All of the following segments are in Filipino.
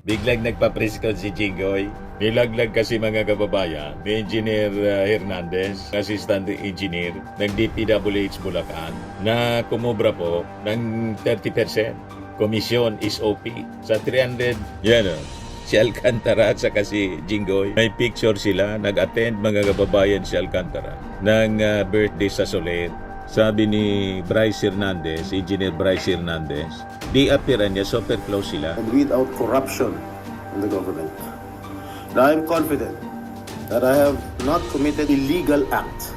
Biglang nagpa-press-con si Jinggoy. Nilaglag kasi mga kababayan ni Engineer Hernandez, assistant engineer ng DPWH Bulacan, na kumubra po ng 30%. Komisyon is OP sa 300. Yan o. Si Alcantara at saka si Jinggoy. May picture sila. Nag-attend mga kababayan si Alcantara ng birthday sa Soler. Sabi ni Bryce Hernandez, Engineer Bryce Hernandez, di appearan niya, super close sila. And without corruption in the government. Now I am confident that I have not committed illegal act.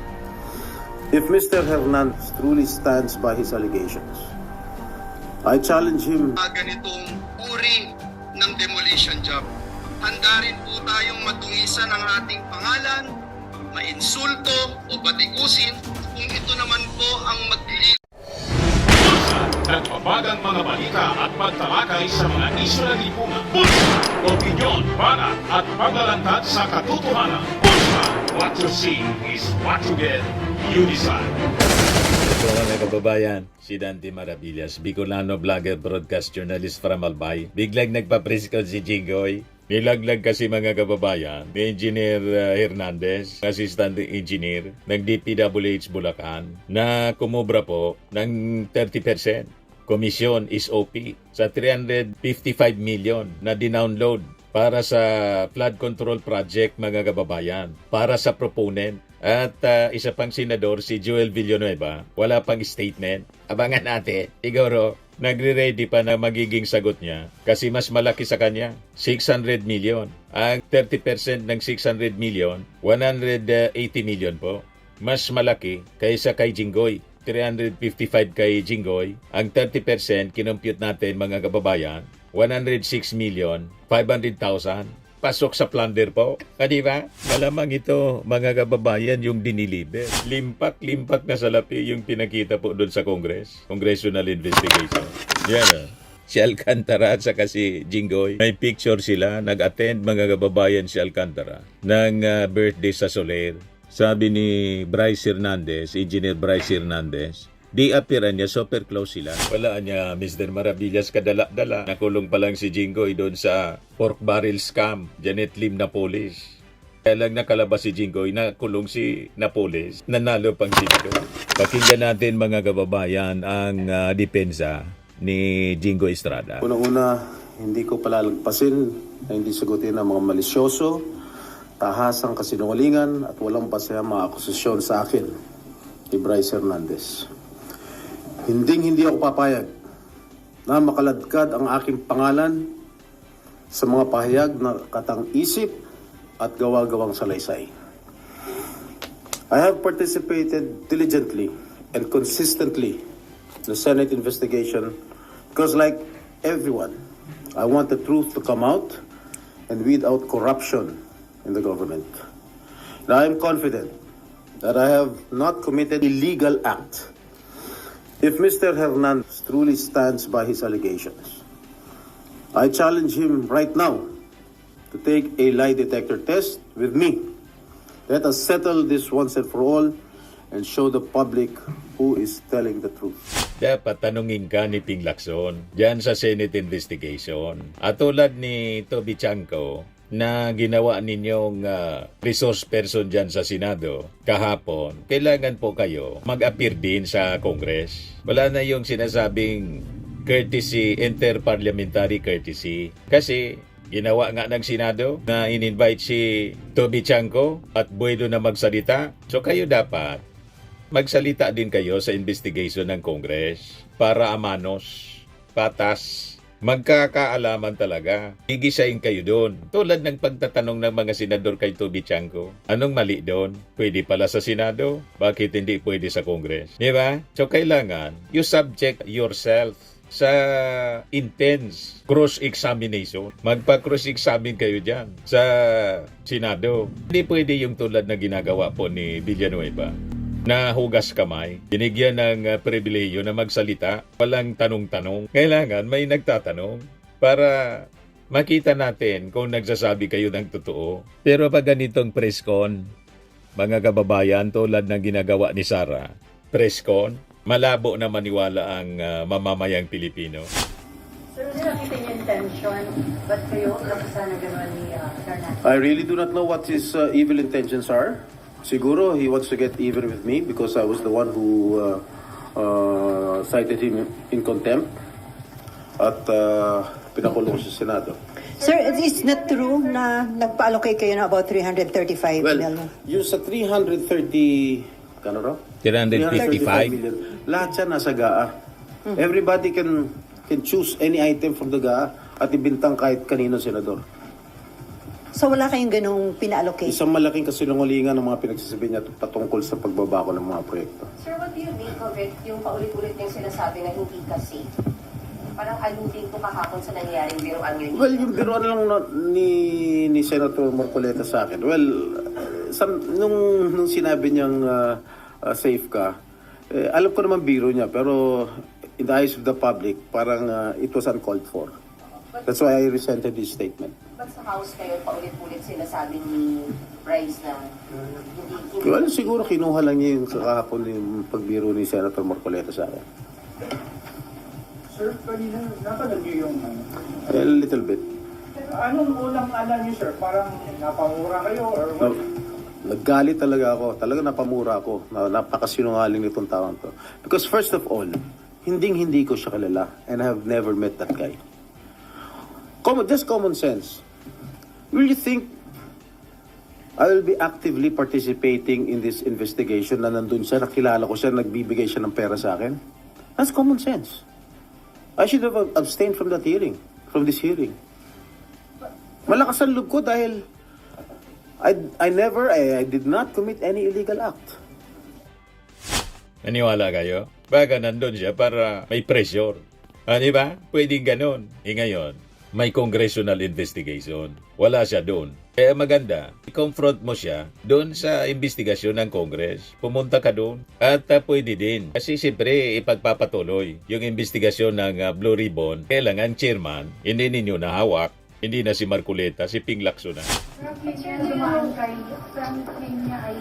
If Mr. Hernandez truly stands by his allegations, I challenge him. Ganitong uri ng demolition job. Handa rin po tayong matungisan ang ating pangalan, mainsulto o batikusin kung ito naman po ang maglilito. Nagpapagang mga balita at pagtalakay sa mga isyu ng lipunan. Pulsa, opinyon, banat at paglalantad sa katotohanan. Pulsa, what you see is what you get. You decide. Ito mga kababayan, si Dante Maravillas, Bicolano vlogger, broadcast journalist from Albay. Biglang nagpa-press-con si Jinggoy. Nilaglag kasi mga kababayan ni Engineer Hernandez, assistant engineer ng DPWH Bulacan, na kumubra po ng 30%. Komisyon is OP sa 355 million na dinownload para sa flood control project mga kababayan, para sa proponent. At isa pang senador, si Joel Villanueva, wala pang statement. Abangan natin. Siguro, nagre-ready pa na magiging sagot niya kasi mas malaki sa kanya, 600 million. Ang 30% ng 600 million, 180 million po. Mas malaki kaysa kay Jinggoy. 355 kay Jinggoy. Ang 30%, kinompute natin mga kababayan, 106 million, 500,000. Pasok sa plunder po. Di ba? Malamang ito, mga kababayan, yung diniliber. Limpak-limpak na salapi yung pinakita po doon sa Congress. Congressional investigation. Yan o. Si Alcantara at saka si Jinggoy. May picture sila. Nag-attend mga kababayan si Alcantara ng birthday sa Soler. Sabi ni Bryce Hernandez, Engineer Bryce Hernandez, di appearan niya, super close sila. Wala niya, Mr. Maravillas, kadala-dala. Nakulong pa lang si Jinggoy doon sa pork barrel scam, Janet Lim Napoles. Kaya lang nakalabas si Jinggoy, nakulong si Napoles, nanalo pang senador. Pakinggan natin mga kababayan ang depensa ni Jinggoy Estrada. Unang-una, hindi ko palalagpasin na hindi sagutin ang mga malisyoso, tahasang kasinungalingan at walang pasayang mga akusasyon sa akin ni Bryce Hernandez. Hindi ako papayag na makaladkad ang aking pangalan sa mga pahayag na katang-isip at gawa-gawang salaysay. I have participated diligently and consistently in the Senate investigation because like everyone, I want the truth to come out and weed out corruption in the government. Now I am confident that I have not committed illegal act. If Mr. Hernandez truly stands by his allegations, I challenge him right now to take a lie detector test with me. Let us settle this once and for all and show the public who is telling the truth. Dapat tanungin ka ni Ping Lacson dyan sa Senate investigation. At tulad ni Toby Chanco na ginawa ninyong resource person dyan sa Senado kahapon, kailangan po kayo mag-appear din sa Congress. Wala na yung sinasabing courtesy, interparliamentary courtesy. Kasi ginawa nga ng Senado na in-invite si Toby Chanco at Buedo na magsalita. So kayo dapat magsalita din kayo sa investigation ng Congress para amanos, patas, magkakaalaman talaga. Gigisahin kayo doon. Tulad ng pagtatanong ng mga senador kay Toby Chanco. Anong mali doon? Pwede pala sa Senado? Bakit hindi pwede sa Congress? Di ba? So kailangan you subject yourself sa intense cross-examination. Magpa-cross-examine kayo dyan sa Senado. Hindi pwede yung tulad na ginagawa po ni Villanueva na hugas kamay, binigyan ng pribilehiyo na magsalita, walang tanong-tanong. Kailangan may nagtatanong para makita natin kung nagsasabi kayo ng totoo. Pero pag ganitong press con, mga kababayan, tulad ng ginagawa ni Sara, press con, malabo na maniwala ang mamamayang Pilipino. Sir, hindi nakita niya intention, ba't kayo nakusa na gano'n ni Fernandez? I really do not know what his evil intentions are. Siguro he wants to get even with me because I was the one who cited him in contempt at pinakulong sa Senado. Sir, it's not true na nagpa-allocate kayo na about 335 Well, million? yung sa 330, kano raw? 355? million, lahat siya nasa GAA. Everybody can choose any item from the GAA at ibintang kahit kanino senador. So wala kayong ganung pina-allocate? Isang malaking kasinungalingan ng mga pinagsasabi niya patungkol sa pagbabako ng mga proyekto. Sir, what do you make of it, yung paulit-ulit yung sinasabi na hindi kasi? Parang alluding to kahapon sa nangyayaring biruan yun. Well, yung biruan lang ni Senator Marcoleta sa akin. Well, nung sinabi niyang safe ka, alam ko naman biro niya, pero in the eyes of the public, parang it was uncalled for. That's why I resented his statement. Ba't sa House kayo paulit-ulit sinasabi ni Bryce na hindi... Well, siguro kinuha lang niya yung kahapon yung pagbiro ni Senator Marcoleta sa akin. Sir, kanina napanood niyo yung A little bit. anong unang alam niyo, sir? Parang napamura kayo or what? Naggalit talaga ako. Talaga napamura ako. Napakasinungaling nitong taong to. Because first of all, hindi ko siya kilala and I have never met that guy. Just common sense. Will you think I will be actively participating in this investigation na nandun siya, nakilala ko siya, nagbibigay siya ng pera sa akin? That's common sense. I should have abstained from that hearing, from this hearing. Malakas ang loob ko dahil I did not commit any illegal act. Naniwala kayo? Baka nandun siya para may pressure. Di ba? Pwedeng ganon. Ngayon, may congressional investigation. Wala siya doon. Kaya maganda, i-confront mo siya doon sa investigasyon ng Congress. Pumunta ka doon. At pwede din. Kasi siyempre, ipagpapatuloy yung investigasyon ng Blue Ribbon. Kailangan chairman, hindi ninyo nahawak. Hindi na si Marcoleta, si Ping Lacson na. Dumaan kay Franklin niya ay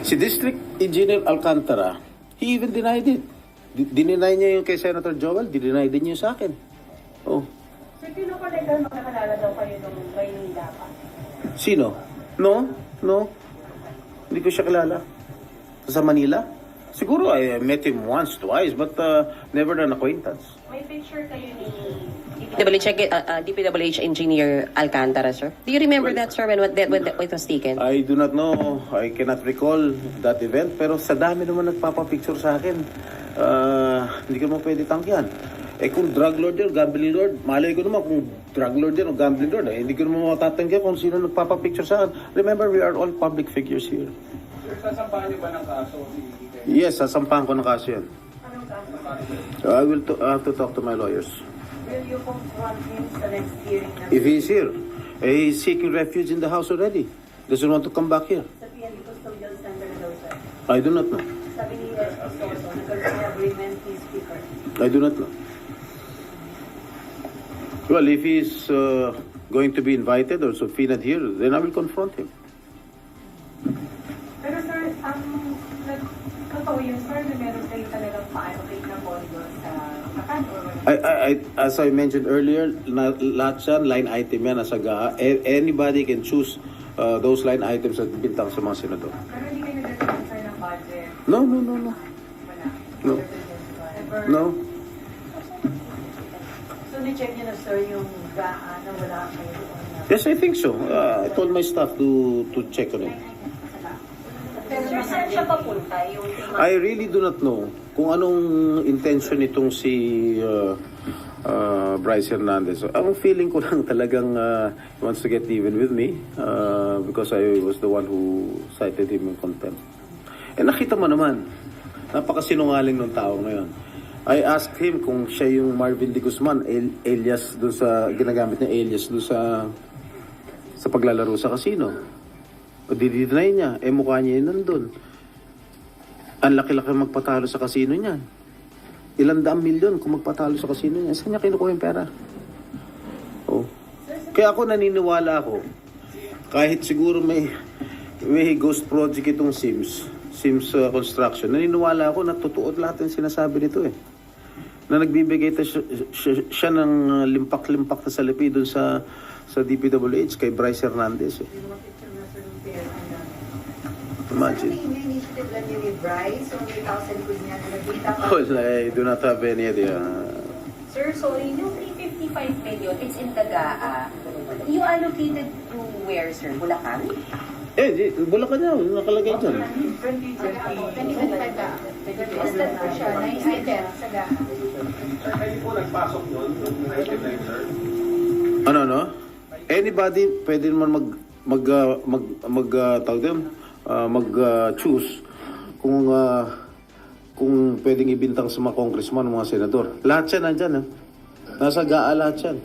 Si District Engineer Alcantara, he even denied it. Dininay niya yung kay Senator Joel, dininay din niya yung sa akin. Oh. Sir, kinukolektan makakalala daw kayo nung Maynila pa. Sino? No. Hindi ko siya kilala. Sa Manila? Siguro I met him once, twice, but never an acquaintance. May picture kayo ni DPWH Engineer Alcantara, sir. Do you remember that, sir, when it was taken? I do not know. I cannot recall that event. Pero sa dami naman nagpapapicture sa akin. Hindi ko mo pwede tanggihan. Kung drug lord yun, gambling lord, malay ko naman kung drug lord yun o gambling lord, hindi ko naman matatanggihan kung sino nagpapapicture sa akin. Remember, we are all public figures here. Sir, sasampahan niyo ba ng kaso si Yes, sasampahan ko ng kaso yan. I have to talk to my lawyers. Will you confront him sa next hearing na If he's here, he's seeking refuge in the house already. Doesn't want to come back here. sa PNP Custodial Center na daw, sir? I do not know. Sabi ni Soto, nagkaroon agreement ni Speaker. I do not know. Well, if he's going to be invited or subpoenaed here, then I will confront him. Pero sir, totoo yun, sir, na meron kayo talagang pa-allocate na pondo sa Kakan or wala? As I mentioned earlier, lahat yan, line item yan, nasa GAA. Anybody can choose those line items at bintang sa mga senador. Pero hindi kayo nagkaroon, sir, ng budget? No. Wala? No. Ever? No. So, ni-check niyo na, sir, yung GAA na wala kayo doon na? Yes, I think so. I told my staff to check on it. Pero sir, saan siya papunta? Yung I really do not know kung anong intention nitong si Bryce Hernandez. So, ang feeling ko lang talagang he wants to get even with me because I was the one who cited him in contempt. Nakita mo naman, napakasinungaling ng tao ngayon. I asked him kung siya yung Marvin de Guzman, alias doon sa, ginagamit niya alias doon sa paglalaro sa casino. O didinay niya, mukha niya yun nandun. Ang laki-laki magpatalo sa casino niyan. Ilang daang milyon kung magpatalo sa casino niya. Saan niya kinukuha yung pera? Oh. Kaya ako naniniwala ako, kahit siguro may ghost project itong Sims Construction, naniniwala ako na totoo lahat ng sinasabi nito eh. na nagbibigay siya ng limpak-limpak na salapi doon sa DPWH kay Bryce Hernandez. Eh. Imagine. May initiative lang yun ni Bryce, o may 1,000 crores niya na nagkita pa. Well, I do not have any idea. Sir, sorry, yung 355 million, it's in Tagaa. You allocated to where, sir? Bulacan? Bulacan niya, nakalagay dyan. 2025 ba? Basta po siya, na-item sa gaha. Sir, kayo po nagpasok doon, yung item na yun, sir? Ano? Anybody pwede naman choose kung pwedeng ibintang sa mga congressman, mga senador. Lahat yan nandyan, ha? Nasa GAA lahat yan.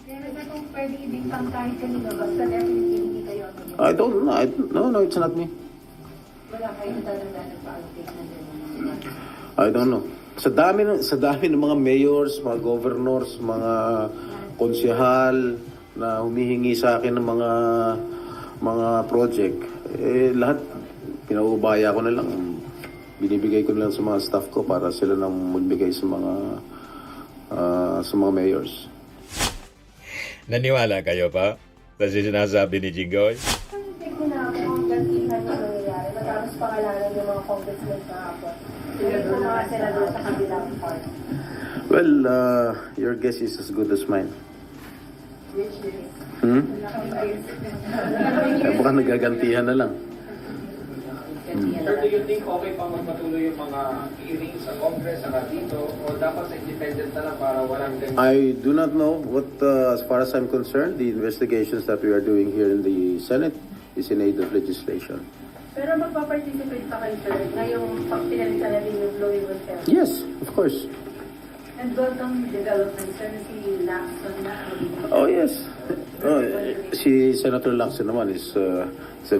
Pero ba itong pwede ibintang kahit kanina, basta definitely hindi kayo ano? I don't know. No, it's not me. Wala kayo talaga nagpa-allocate na din. I don't know. Sa dami ng mga mayors, mga governors, mga konsehal na humihingi sa akin ng mga project, lahat pinaubaya ko na lang. Binibigay ko na lang sa mga staff ko para sila nang magbigay sa mga mayors. Naniwala kayo pa sa sinasabi ni Jinggoy? Hindi ko na ako ang gantihan na nangyayari. Matapos pangalanan yung mga congressmen sa hapon. Hindi po mga senador sa kabilang part. Well, your guess is as good as mine. Which is, Baka nagagantihan na lang. Sir, do you think okay pang magpatuloy yung mga hearings sa Congress, saka dito, o dapat sa independent na lang para walang ganyan? I do not know what, as far as I'm concerned, the investigations that we are doing here in the Senate is in aid of legislation. pero magpa-participate pa kayo, sir, ngayong pinalitan natin yung Blowing Hotel. Yes, of course. And welcome development, sir, na si Lacson na. Oh, yes. Si Senator Lacson naman is a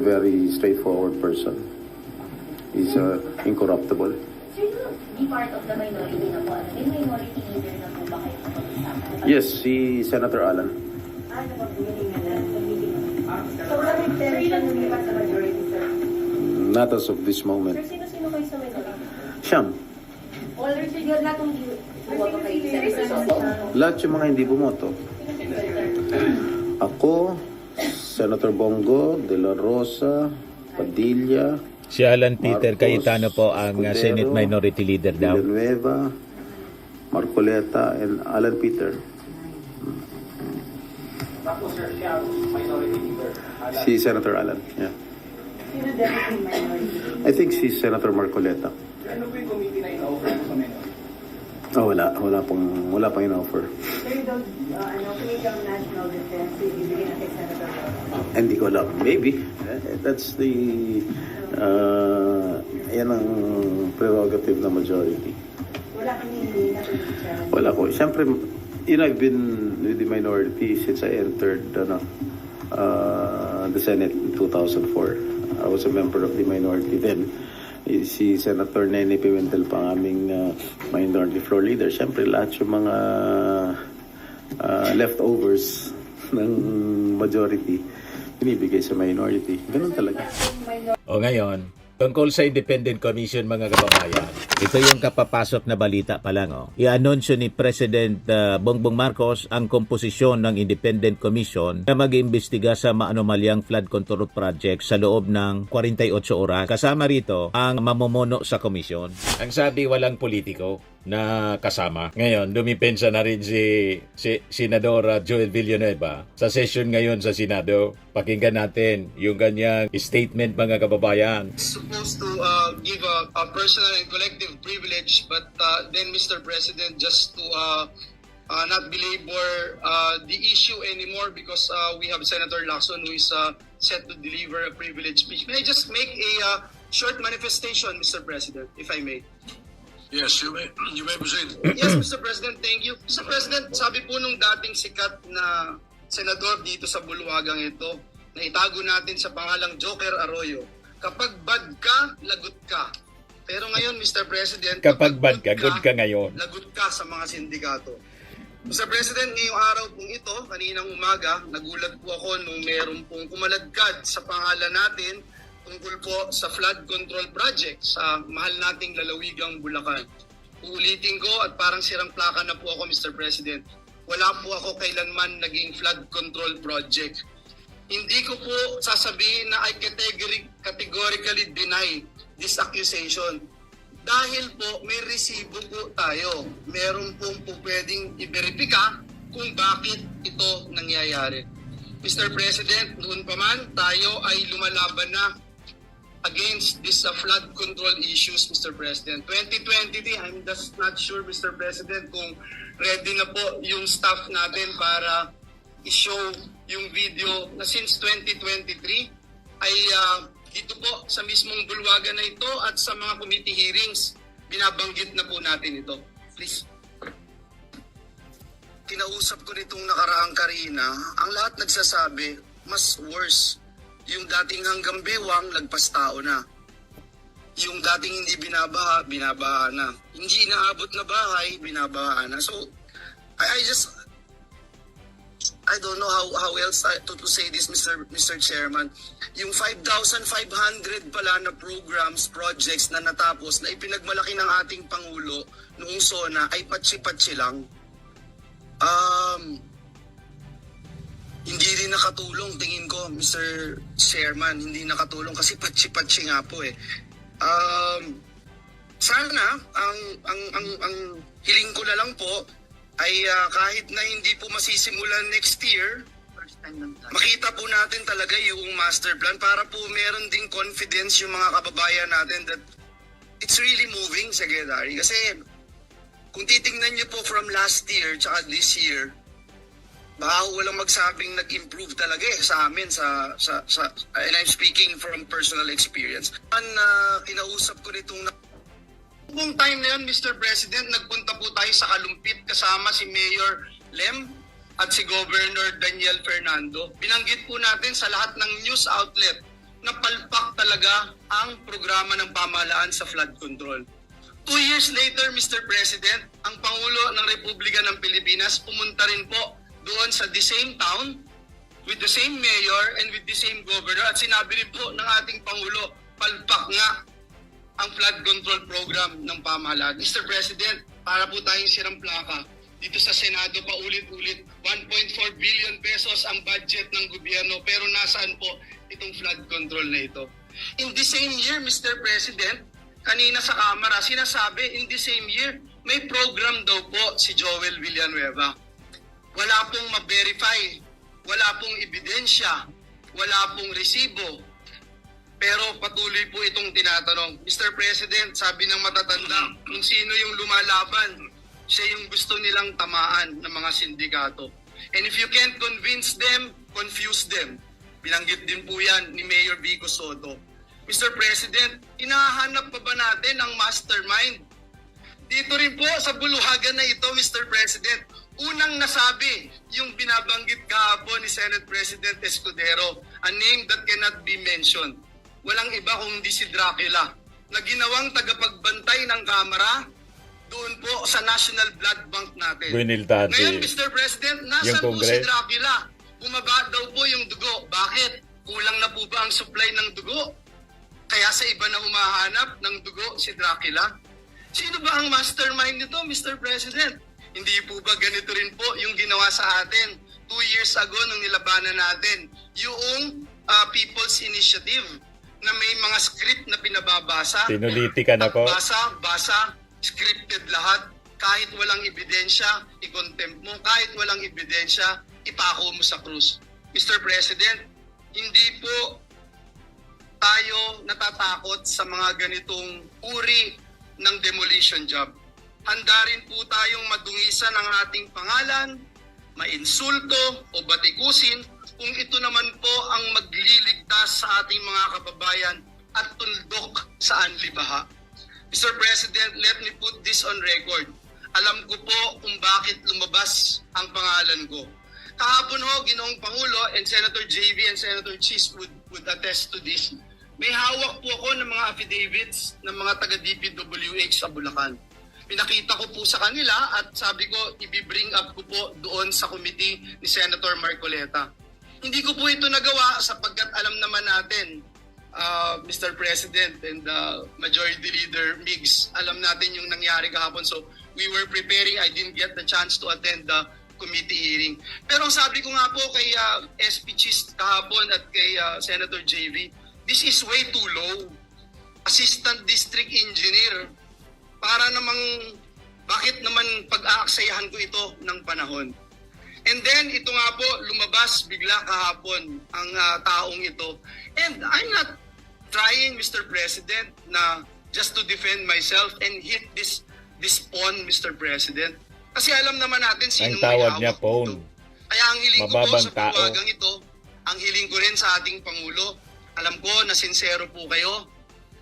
very straightforward person. He's incorruptible. Sir, you be part of the minority na po. May minority leader na po ba kayo kapag-isama? Yes, si Senator Alan. So, wala rin tension lumipat sa majority, sir. Not as of this moment. Sir, sino-sino kayo sa minority? Siyam. Alder, sir, yun na kung bumoto kayo sa Lahat yung mga hindi bumoto. Ako, Senator Bongo, De La Rosa, Padilla, Si Alan Peter Marcos, Cayetano po ang Senate Escudero, Minority Leader daw. Villanueva, Marcoleta, and Alan Peter. Tapos, sir, siya minority leader. Si Senator Alan, yeah. Sino deputy minority? I think si Senator Marcoleta. Ano po yung committee na ina-offer mo sa minority? Oh, wala pang in-offer. Sir, those, Committee on National Defense, ibigay na kay Senator Lacson. Hindi ko alam. Maybe. That's the... yan ang prerogative na majority. Wala kang hindi na Wala ko. Siyempre, I've been with the minority since I entered the Senate in 2004. I was a member of the minority then. Si Senator Nene Pimentel pa ang aming minority floor leader. Siyempre, lahat yung mga leftovers ng majority binibigay sa minority. Ganun talaga. O ngayon, tungkol sa Independent Commission mga kababayan, ito yung kapapasok na balita pa lang. I-anunsyo ni President Bongbong Marcos ang komposisyon ng Independent Commission na mag-iimbestiga sa maanomalyang flood control project sa loob ng 48 oras. Kasama rito ang mamumuno sa komisyon. Ang sabi, walang politiko na kasama. Ngayon, dumipensa na rin si Senadora Joel Villanueva sa session ngayon sa Senado. Pakinggan natin yung kanyang statement mga kababayan. Supposed to give a personal and collective privilege, but then Mr. President, just to not belabor the issue anymore, because we have Senator Lacson who is set to deliver a privilege speech. May I just make a short manifestation, Mr. President, if I may? Yes, you may proceed. Yes, Mr. President, thank you. Mr. President, sabi po nung dating sikat na senador dito sa bulwagang ito, na itago natin sa pangalang Joker Arroyo, kapag bad ka, lagot ka. Pero ngayon, Mr. President, Kapag bad ka, good ka ngayon. lagot ka sa mga sindikato. Mr. President, ngayong araw pong ito, kaninang umaga, nagulat po ako nung meron pong kumalagkad sa pangalan natin tungkol po sa flood control project sa mahal nating lalawigang Bulacan. uulitin ko at parang sirang plaka na po ako, Mr. President. Wala po ako kailanman naging flood control project. Hindi ko po sasabihin na I categorically deny this accusation. Dahil po may resibo po tayo. Meron po pwedeng i-verifika kung bakit ito nangyayari. Mr. President, noon pa man tayo ay lumalaban na against this flood control issues, Mr. President. 2023, I'm just not sure, Mr. President, kung ready na po yung staff natin para i-show yung video na since 2023 ay dito po sa mismong bulwagan na ito at sa mga committee hearings, binabanggit na po natin ito. Please. Kinausap ko nitong nakaraang Karina, ang lahat nagsasabi, mas worse. Yung dating hanggang bewang, lagpas tao na. Yung dating hindi binabaha, binabaha na. Hindi inaabot na bahay, binabaha na. So, I don't know how else to say this, Mr. Chairman. Yung 5,500 pala na programs, projects na natapos na ipinagmalaki ng ating Pangulo noong SONA ay patsi-patsi lang. Hindi rin nakatulong, tingin ko, Mr. Chairman, hindi nakatulong kasi patsi-patsi nga po eh. Sana, ang hiling ko na lang po ay kahit na hindi po masisimulan next year, makita po natin talaga yung master plan para po meron ding confidence yung mga kababayan natin that it's really moving, Secretary. Kasi kung titingnan niyo po from last year tsaka this year, baka walang magsabing nag-improve talaga sa amin and I'm speaking from personal experience. Kinausap ko nitong buong time na yun, Mr. President, nagpunta po tayo sa Kalumpit kasama si Mayor Lem at si Governor Daniel Fernando. Binanggit po natin sa lahat ng news outlet na palpak talaga ang programa ng pamahalaan sa flood control. 2 years later, Mr. President, ang Pangulo ng Republika ng Pilipinas pumunta rin po doon sa the same town with the same mayor and with the same governor at sinabi rin po ng ating Pangulo, palpak nga ang flood control program ng pamahalaan. Mr. President, para po tayong sirang plaka, dito sa Senado pa ulit-ulit, 1.4 billion pesos ang budget ng gobyerno pero nasaan po itong flood control na ito? In the same year, Mr. President, kanina sa Kamara, sinasabi in the same year, may program daw po si Joel Villanueva. Wala pong ma-verify, wala pong ebidensya, wala pong resibo. Pero patuloy po itong tinatanong. Mr. President, sabi ng matatanda, kung sino yung lumalaban, siya yung gusto nilang tamaan ng mga sindikato. And if you can't convince them, confuse them. Binanggit din po yan ni Mayor Vico Soto. Mr. President, hinahanap pa ba natin ang mastermind? Dito rin po sa buluhagan na ito, Mr. President, unang nasabi yung binabanggit kahapon ni Senate President Escudero, a name that cannot be mentioned. Walang iba kundi si Dracula, na ginawang tagapagbantay ng Kamara doon po sa National Blood Bank natin. Ngayon, Mr. President, nasan po si Dracula? Bumaba daw po yung dugo. Bakit? Kulang na po ba ang supply ng dugo? Kaya sa iba na humahanap ng dugo si Dracula? Sino ba ang mastermind nito, Mr. President? Hindi po ba ganito rin po yung ginawa sa atin 2 years ago nung nilabanan natin? Yung People's Initiative na may mga script na pinababasa. Pinulitikan ako. Basa, scripted lahat. Kahit walang ebidensya, i-contempt mo. Kahit walang ebidensya, ipako mo sa krus. Mr. President, hindi po tayo natatakot sa mga ganitong uri ng demolition job. Handa rin po tayong madungisan ang ating pangalan, mainsulto o batikusin kung ito naman po ang magliligtas sa ating mga kababayan at tuldok sa anlibaha. Mr. President, let me put this on record. Alam ko po kung bakit lumabas ang pangalan ko. Kahapon ho, Ginoong Pangulo, and Senator JV and Senator Cheese would attest to this. May hawak po ako ng mga affidavits ng mga taga-DPWH sa Bulacan. Pinakita ko po sa kanila at sabi ko, i-bring up ko po doon sa committee ni Senator Marcoleta. Hindi ko po ito nagawa sapagkat alam naman natin Mr. President and Majority Leader Migs, alam natin yung nangyari kahapon. So we were preparing. I didn't get the chance to attend the committee hearing. Pero ang sabi ko nga po kay SP Chis kahapon at kay Senator JV, this is way too low. Assistant District Engineer. Para namang, bakit naman pag-aaksayahan ko ito ng panahon? And then, ito nga po, lumabas bigla kahapon ang taong ito. And I'm not trying, Mr. President, na just to defend myself and hit this pawn, Mr. President. Kasi alam naman natin Ang sino tawag may niya hawak pawn. dito. Kaya ang hiling ko po Mababang sa tao. pagwagang ito, ang hiling ko rin sa ating Pangulo, alam ko na sincero po kayo.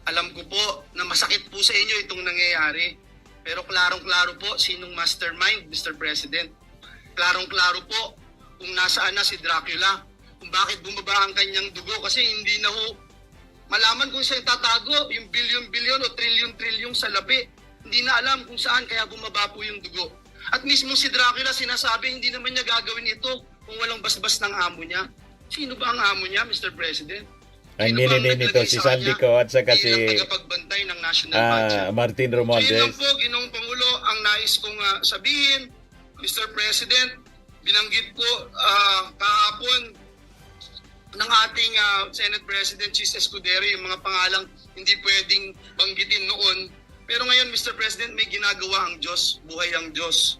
Alam ko po na masakit po sa inyo itong nangyayari. Pero klarong-klaro po sinong mastermind, Mr. President. Klarong-klaro po kung nasaan na si Dracula, kung bakit bumaba ang kanyang dugo kasi hindi na ho malaman kung saan tatago yung bilyon-bilyon o trilyon-trilyon sa labi. Hindi na alam kung saan kaya bumaba po yung dugo. At mismo si Dracula sinasabi hindi naman niya gagawin ito kung walang basbas ng amo niya. Sino ba ang amo niya, Mr. President? Ang Sino ba ang nilinin nito naglagay si sa Sandy kanya Co at saka si bilang tagapagbantay ng national budget? Martin So yun lang Romualdez. po, Ginoong Pangulo, ang nais kong sabihin, Mr. President, binanggit ko kahapon ng ating Senate President Chis Escudero yung mga pangalang hindi pwedeng banggitin noon. Pero ngayon, Mr. President, may ginagawa ang Diyos, buhay ang Diyos.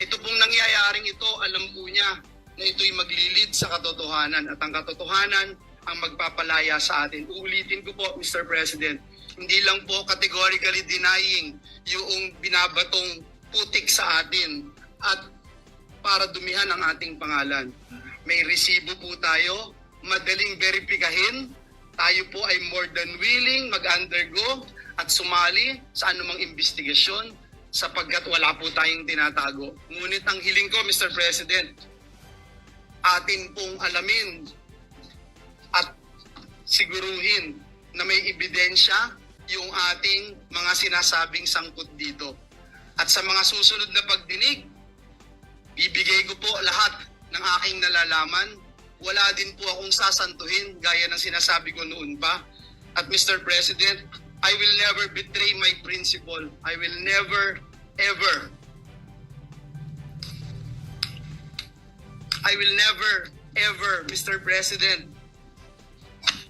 Ito pong nangyayaring ito, alam po niya na ito'y maglilid sa katotohanan at ang katotohanan ang magpapalaya sa atin. Uulitin ko po, Mr. President, hindi lang po categorically denying yung binabatong putik sa atin at para dumihan ang ating pangalan. May resibo po tayo, madaling verifikahin, tayo po ay more than willing mag-undergo at sumali sa anumang investigasyon sapagkat wala po tayong tinatago. Ngunit ang hiling ko, Mr. President, atin pong alamin at siguruhin na may ebidensya yung ating mga sinasabing sangkot dito. At sa mga susunod na pagdinig, bibigay ko po lahat ng aking nalalaman. Wala din po akong sasantuhin gaya ng sinasabi ko noon pa. At Mr. President, I will never betray my principle. I will never, ever, Mr. President,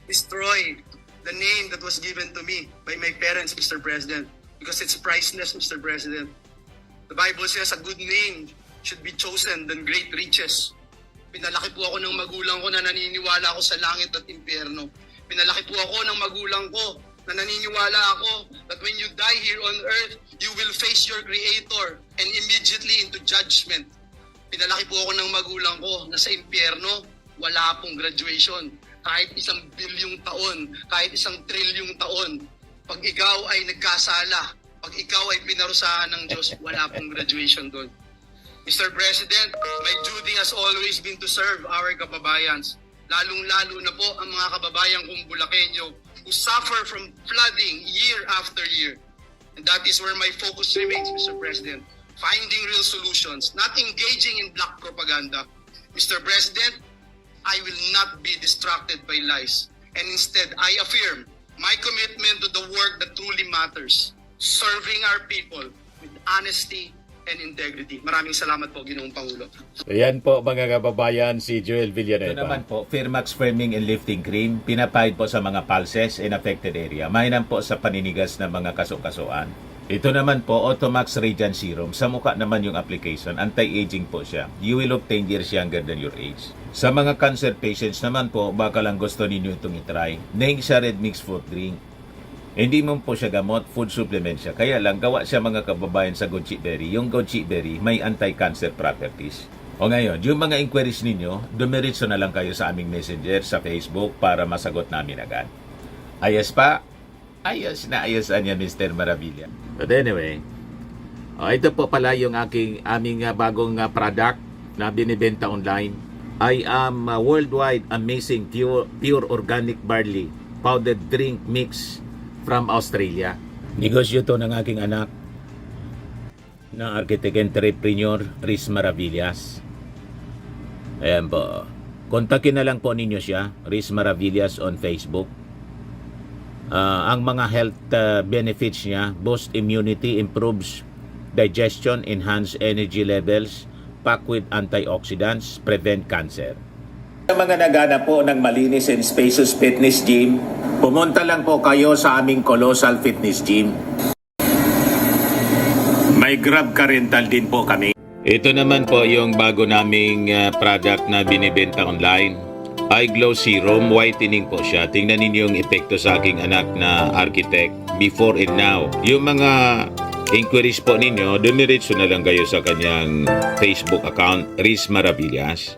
destroy the name that was given to me by my parents, Mr. President, because it's priceless, Mr. President. The Bible says a good name should be chosen than great riches. Pinalaki po ako ng magulang ko na naniniwala ako sa langit at impyerno. Pinalaki po ako ng magulang ko na naniniwala ako that when you die here on earth, you will face your Creator and immediately into judgment. Pinalaki po ako ng magulang ko na sa impyerno, wala pong graduation. Kahit 1 bilyong taon, kahit 1 trilyong taon, pag ikaw ay nagkasala, pag ikaw ay pinarusahan ng Diyos, wala pong graduation doon. Mr. President, my duty has always been to serve our kababayans, lalong-lalo na po ang mga kababayan kong Bulakenyo who suffer from flooding year after year. And that is where my focus remains, Mr. President, finding real solutions, not engaging in black propaganda. Mr. President, I will not be distracted by lies. And instead, I affirm my commitment to the work that truly matters, serving our people with honesty and integrity. Maraming salamat po, Ginoong Pangulo. Ayan po mga kababayan, si Joel Villanueva. Ito naman po, Firmax Firming and Lifting Cream, pinapahid po sa mga pulses in affected area. Mainam po sa paninigas ng mga kaso-kasuan. Ito naman po, Automax Radiant Serum. Sa mukha naman yung application, anti-aging po siya. You will look 10 years younger than your age. Sa mga cancer patients naman po, baka lang gusto ninyo itong itry. Neng siya Red Mix Fruit Drink. Hindi mo po siya gamot, food supplement siya. Kaya lang, gawa siya mga kababayan sa goji berry. Yung goji berry may anti-cancer properties. O ngayon, yung mga inquiries ninyo, dumiritso na lang kayo sa aming messenger sa Facebook para masagot namin agad. Ayos pa? Ayos na ayos niya, Mr. Maravilla. But anyway, ito po pala yung aming bagong product na binibenta online. I am worldwide amazing pure organic barley powdered drink mix from Australia. Negosyo to ng aking anak na architect entrepreneur Riz Maravillas. Ayan po. Kontakin na lang po ninyo siya, Riz Maravillas on Facebook. Ang mga health benefits niya, boost immunity, improves digestion, enhance energy levels, packed with antioxidants, prevent cancer. Sa mga nagana po ng malinis and spacious fitness gym, pumunta lang po kayo sa aming Colossal Fitness Gym. May Grab ka rental din po kami. Ito naman po yung bago naming product na binibenta online. iGlow Serum, whitening po siya. Tingnan ninyo yung epekto sa aking anak na architect before and now. Yung mga inquiries po ninyo, dumiretso na lang kayo sa kanyang Facebook account, Riz Maravillas.